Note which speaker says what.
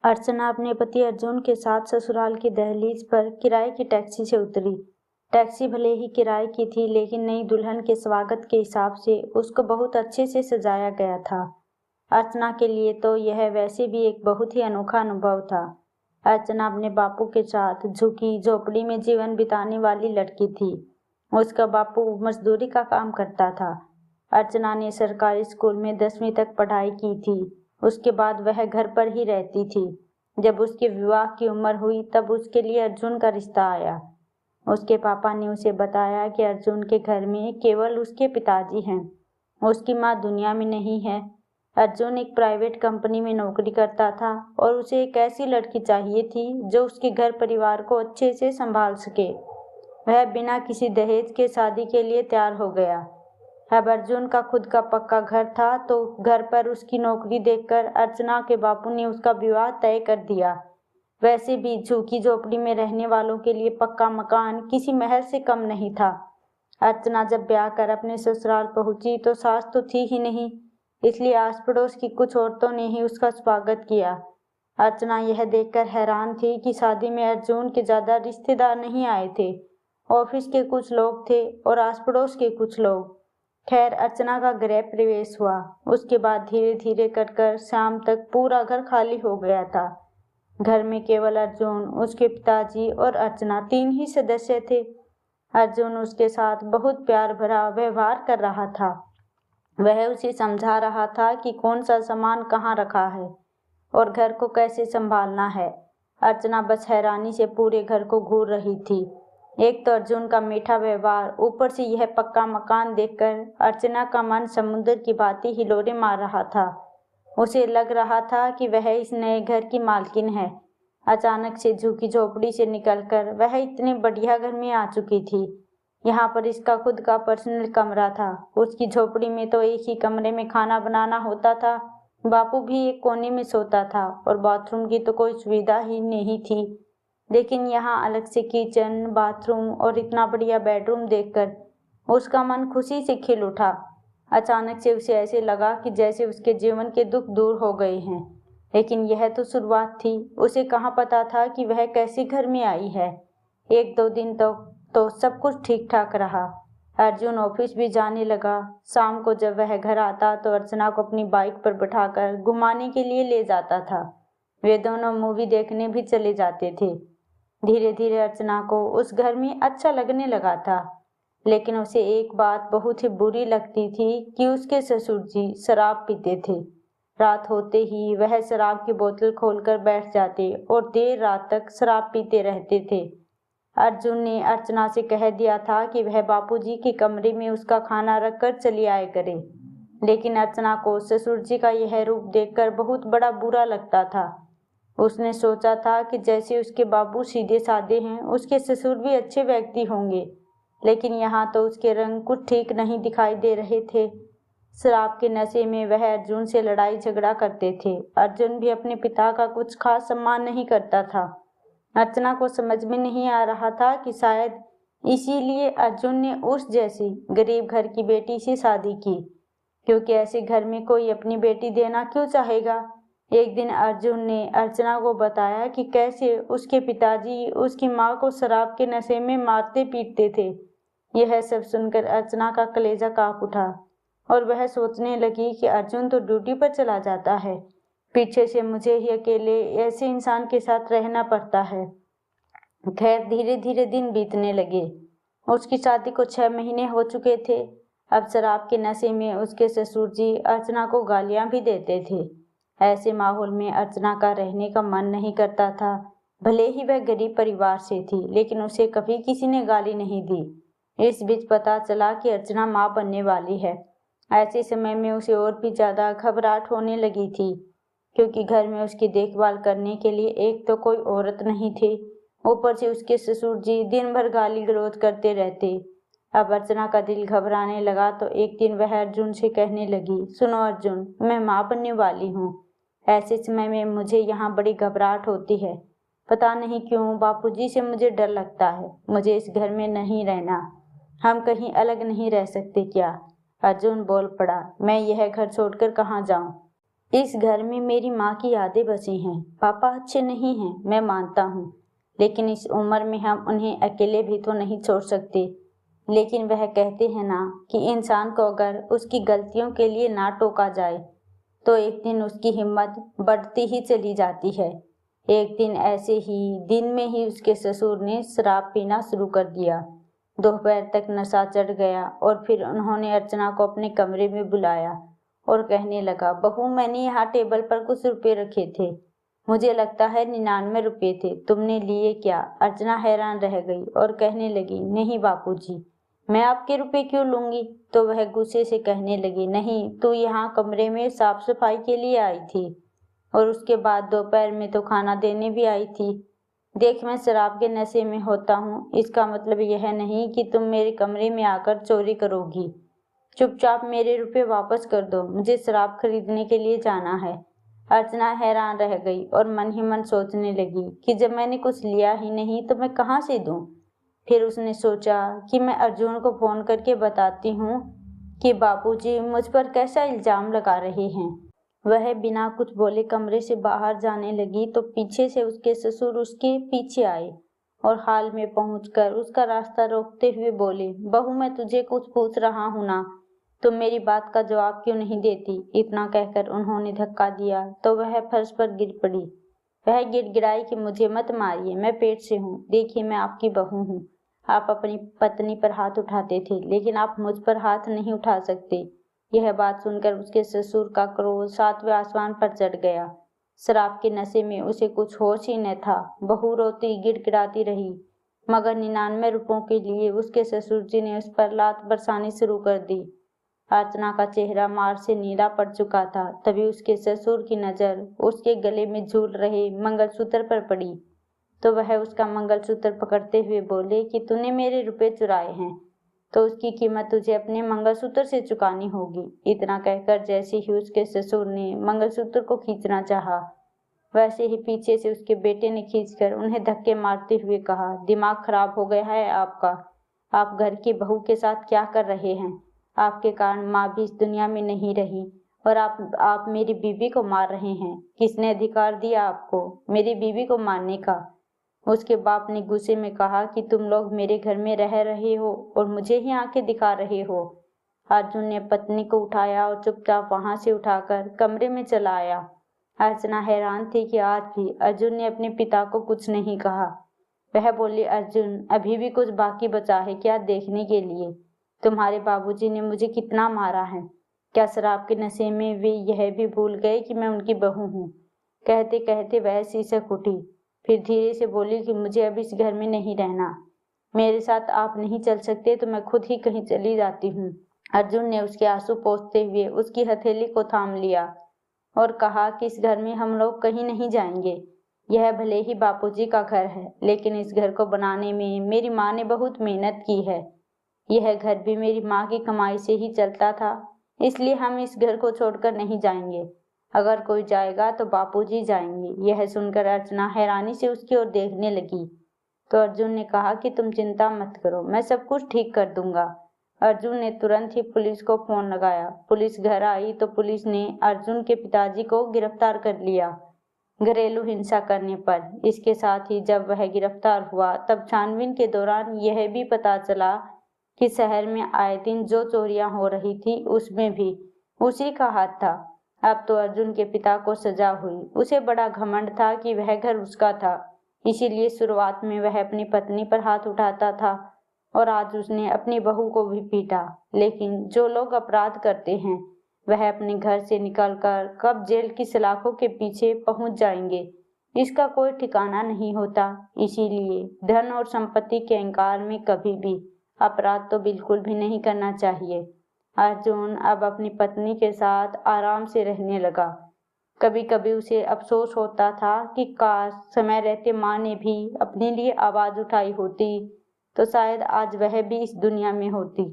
Speaker 1: अर्चना अपने पति अर्जुन के साथ ससुराल की दहलीज पर किराए की टैक्सी से उतरी। टैक्सी भले ही किराए की थी, लेकिन नई दुल्हन के स्वागत के हिसाब से उसको बहुत अच्छे से सजाया गया था। अर्चना के लिए तो यह वैसे भी एक बहुत ही अनोखा अनुभव था। अर्चना अपने बापू के साथ झुग्गी झोपड़ी में जीवन बिताने वाली लड़की थी। उसका बापू मजदूरी का काम करता था। अर्चना ने सरकारी स्कूल में 10वीं तक पढ़ाई की थी। उसके बाद वह घर पर ही रहती थी। जब उसके विवाह की उम्र हुई तब उसके लिए अर्जुन का रिश्ता आया। उसके पापा ने उसे बताया कि अर्जुन के घर में केवल उसके पिताजी हैं, उसकी माँ दुनिया में नहीं है। अर्जुन एक प्राइवेट कंपनी में नौकरी करता था और उसे एक ऐसी लड़की चाहिए थी जो उसके घर परिवार को अच्छे से संभाल सके। वह बिना किसी दहेज के शादी के लिए तैयार हो गया। अब अर्जुन का खुद का पक्का घर था, तो घर पर उसकी नौकरी देखकर अर्चना के बापू ने उसका विवाह तय कर दिया। वैसे भी झुग्गी झोपड़ी में रहने वालों के लिए पक्का मकान किसी महल से कम नहीं था। अर्चना जब ब्याह कर अपने ससुराल पहुंची तो सास तो थी ही नहीं, इसलिए आस पड़ोस की कुछ औरतों ने ही उसका स्वागत किया। अर्चना यह देखकर हैरान थी कि शादी में अर्जुन के ज्यादा रिश्तेदार नहीं आए थे। ऑफिस के कुछ लोग थे और आस पड़ोस के कुछ लोग। खैर, अर्चना का गृह प्रवेश हुआ। उसके बाद धीरे धीरे कर शाम तक पूरा घर खाली हो गया था। घर में केवल अर्जुन, उसके पिताजी और अर्चना 3 ही सदस्य थे। अर्जुन उसके साथ बहुत प्यार भरा व्यवहार कर रहा था। वह उसे समझा रहा था कि कौन सा सामान कहाँ रखा है और घर को कैसे संभालना है। अर्चना बस हैरानी से पूरे घर को घूर रही थी। एक तो अर्जुन का मीठा व्यवहार, ऊपर से यह पक्का मकान देखकर अर्चना का मन समुद्र की भांति हिलोरे मार रहा था। उसे लग रहा था कि वह इस नए घर की मालकिन है। अचानक से झुग्गी झोपड़ी से निकलकर वह इतने बढ़िया घर में आ चुकी थी। यहाँ पर इसका खुद का पर्सनल कमरा था। उसकी झोपड़ी में तो एक ही कमरे में खाना बनाना होता था। बापू भी एक कोने में सोता था और बाथरूम की तो कोई सुविधा ही नहीं थी। लेकिन यहाँ अलग से किचन, बाथरूम और इतना बढ़िया बेडरूम देखकर उसका मन खुशी से खिल उठा। अचानक से उसे ऐसे लगा कि जैसे उसके जीवन के दुख दूर हो गए हैं। लेकिन यह तो शुरुआत थी। उसे कहाँ पता था कि वह कैसे घर में आई है। 1-2 दिन तो सब कुछ ठीक ठाक रहा। अर्जुन ऑफिस भी जाने लगा। शाम को जब वह घर आता तो अर्चना को अपनी बाइक पर बिठाकर घुमाने के लिए ले जाता था। वे दोनों मूवी देखने भी चले जाते थे। धीरे धीरे अर्चना को उस घर में अच्छा लगने लगा था, लेकिन उसे एक बात बहुत ही बुरी लगती थी कि उसके ससुर जी शराब पीते थे। रात होते ही वह शराब की बोतल खोलकर बैठ जाते और देर रात तक शराब पीते रहते थे। अर्जुन ने अर्चना से कह दिया था कि वह बापूजी के कमरे में उसका खाना रखकर चली आए करे, लेकिन अर्चना को ससुर जी का यह रूप देखकर बहुत बड़ा बुरा लगता था। उसने सोचा था कि जैसे उसके बाबू सीधे साधे हैं, उसके ससुर भी अच्छे व्यक्ति होंगे, लेकिन यहाँ तो उसके रंग कुछ ठीक नहीं दिखाई दे रहे थे। शराब के नशे में वह अर्जुन से लड़ाई झगड़ा करते थे। अर्जुन भी अपने पिता का कुछ खास सम्मान नहीं करता था। अर्चना को समझ में नहीं आ रहा था कि शायद इसीलिए अर्जुन ने उस जैसी गरीब घर की बेटी से शादी की, क्योंकि ऐसे घर में कोई अपनी बेटी देना क्यों चाहेगा। एक दिन अर्जुन ने अर्चना को बताया कि कैसे उसके पिताजी उसकी माँ को शराब के नशे में मारते पीटते थे। यह सब सुनकर अर्चना का कलेजा कांप उठा और वह सोचने लगी कि अर्जुन तो ड्यूटी पर चला जाता है, पीछे से मुझे ही अकेले ऐसे इंसान के साथ रहना पड़ता है। खैर, धीरे धीरे दिन बीतने लगे। उसकी शादी को 6 महीने हो चुके थे। अब शराब के नशे में उसके ससुर जी अर्चना को गालियां भी देते थे। ऐसे माहौल में अर्चना का रहने का मन नहीं करता था। भले ही वह गरीब परिवार से थी, लेकिन उसे कभी किसी ने गाली नहीं दी। इस बीच पता चला कि अर्चना माँ बनने वाली है। ऐसे समय में उसे और भी ज्यादा घबराहट होने लगी थी, क्योंकि घर में उसकी देखभाल करने के लिए एक तो कोई औरत नहीं थी, ऊपर से उसके ससुर जी दिन भर गाली गलौज करते रहते। अब अर्चना का दिल घबराने लगा तो एक दिन वह अर्जुन से कहने लगी, सुनो अर्जुन, मैं माँ बनने वाली हूँ। ऐसे समय में मुझे यहाँ बड़ी घबराहट होती है। पता नहीं क्यों बापूजी से मुझे डर लगता है। मुझे इस घर में नहीं रहना। हम कहीं अलग नहीं रह सकते क्या? अर्जुन बोल पड़ा, मैं यह घर छोड़कर कहाँ जाऊँ? इस घर में मेरी माँ की यादें बसी हैं। पापा अच्छे नहीं हैं, मैं मानता हूँ, लेकिन इस उम्र में हम उन्हें अकेले भी तो नहीं छोड़ सकते। लेकिन वह कहते हैं ना कि इंसान को अगर उसकी गलतियों के लिए ना टोका जाए तो एक दिन उसकी हिम्मत बढ़ती ही चली जाती है। एक दिन ऐसे ही दिन में ही उसके ससुर ने शराब पीना शुरू कर दिया। दोपहर तक नशा चढ़ गया और फिर उन्होंने अर्चना को अपने कमरे में बुलाया और कहने लगा, बहू, मैंने यहाँ टेबल पर कुछ रुपए रखे थे, मुझे लगता है 99 रुपये थे, तुमने लिए क्या? अर्चना हैरान रह गई और कहने लगी, नहीं बापूजी, मैं आपके रुपए क्यों लूंगी? तो वह गुस्से से कहने लगी, नहीं, तू यहाँ कमरे में साफ सफाई के लिए आई थी और उसके बाद दोपहर में तो खाना देने भी आई थी। देख, मैं शराब के नशे में होता हूँ, इसका मतलब यह नहीं कि तुम मेरे कमरे में आकर चोरी करोगी। चुपचाप मेरे रुपए वापस कर दो, मुझे शराब खरीदने के लिए जाना है। अर्चना हैरान रह गई और मन ही मन सोचने लगी कि जब मैंने कुछ लिया ही नहीं तो मैं कहाँ से दूं। फिर उसने सोचा कि मैं अर्जुन को फोन करके बताती हूँ कि बापूजी मुझ पर कैसा इल्जाम लगा रहे हैं। वह बिना कुछ बोले कमरे से बाहर जाने लगी तो पीछे से उसके ससुर उसके पीछे आए और हाल में पहुंचकर उसका रास्ता रोकते हुए बोले, बहू, मैं तुझे कुछ पूछ रहा हूं ना, तुम मेरी बात का जवाब क्यों नहीं देती? इतना कहकर उन्होंने धक्का दिया तो वह फर्श पर गिर पड़ी। वह गिड़गिड़ाई कि मुझे मत मारिए, मैं पेट से हूँ, देखिए मैं आपकी बहू हूँ। आप अपनी पत्नी पर हाथ उठाते थे, लेकिन आप मुझ पर हाथ नहीं उठा सकते। यह बात सुनकर उसके ससुर का क्रोध 7वें आसमान पर चढ़ गया। शराब के नशे में उसे कुछ होश ही न था। बहू रोती गिड़गिड़ाती रही, मगर 99 रुपयों के लिए उसके ससुर जी ने उस पर लात बरसानी शुरू कर दी। अर्चना का चेहरा मार से नीला पड़ चुका था। तभी उसके ससुर की नजर उसके गले में झूल रहे मंगलसूत्र पर पड़ी तो वह उसका मंगलसूत्र पकड़ते हुए बोले कि तूने मेरे रुपए चुराए हैं तो उसकी कीमत तुझे अपने मंगलसूत्र से चुकानी होगी। इतना कहकर जैसे ही उसके ससुर ने मंगलसूत्र को खींचना चाहा, वैसे ही पीछे से उसके बेटे ने खींचकर उन्हें धक्के मारते हुए कहा, दिमाग खराब हो गया है आपका? आप घर की बहू के साथ क्या कर रहे हैं? आपके कारण माँ भी इस दुनिया में नहीं रही और आप मेरी बीवी को मार रहे हैं। किसने अधिकार दिया आपको मेरी बीवी को मारने का? उसके बाप ने गुस्से में कहा कि तुम लोग मेरे घर में रह रहे हो और मुझे ही आंखें दिखा रहे हो। अर्जुन ने पत्नी को उठाया और चुपचाप वहां से उठाकर कमरे में चला आया। अर्चना हैरान थी कि आज भी अर्जुन ने अपने पिता को कुछ नहीं कहा। वह बोली, अर्जुन, अभी भी कुछ बाकी बचा है क्या देखने के लिए? तुम्हारे बाबूजी ने मुझे कितना मारा है। क्या शराब के नशे में वे यह भी भूल गए कि मैं उनकी बहू हूँ? कहते कहते वह शीशक उठी, फिर धीरे से बोली कि मुझे अब इस घर में नहीं रहना। मेरे साथ आप नहीं चल सकते तो मैं खुद ही कहीं चली जाती हूँ। अर्जुन ने उसके आंसू पोंछते हुए उसकी हथेली को थाम लिया और कहा कि इस घर में हम लोग कहीं नहीं जाएंगे। यह भले ही बापूजी का घर है, लेकिन इस घर को बनाने में मेरी माँ ने बहुत मेहनत की है। यह घर भी मेरी माँ की कमाई से ही चलता था, इसलिए हम इस घर को छोड़कर नहीं जाएंगे। अगर कोई जाएगा तो बापूजी जाएंगे। यह सुनकर अर्चना हैरानी से उसकी ओर देखने लगी तो अर्जुन ने कहा कि तुम चिंता मत करो, मैं सब कुछ ठीक कर दूंगा। अर्जुन ने तुरंत ही पुलिस को फोन लगाया। पुलिस घर आई तो पुलिस ने अर्जुन के पिताजी को गिरफ्तार कर लिया घरेलू हिंसा करने पर। इसके साथ ही जब वह गिरफ्तार हुआ तब छानबीन के दौरान यह भी पता चला कि शहर में आए दिन जो चोरियां हो रही थी उसमें भी उसी का हाथ था। अब तो अर्जुन के पिता को सजा हुई। उसे बड़ा घमंड था कि वह घर उसका था, इसीलिए शुरुआत में वह अपनी पत्नी पर हाथ उठाता था और आज उसने अपनी बहू को भी पीटा। लेकिन जो लोग अपराध करते हैं वह अपने घर से निकलकर कब जेल की सलाखों के पीछे पहुंच जाएंगे, इसका कोई ठिकाना नहीं होता। इसीलिए धन और संपत्ति के अहंकार में कभी भी अपराध तो बिल्कुल भी नहीं करना चाहिए। अर्जुन अब अपनी पत्नी के साथ आराम से रहने लगा। कभी कभी उसे अफसोस होता था कि काश समय रहते माँ ने भी अपने लिए आवाज उठाई होती तो शायद आज वह भी इस दुनिया में होती।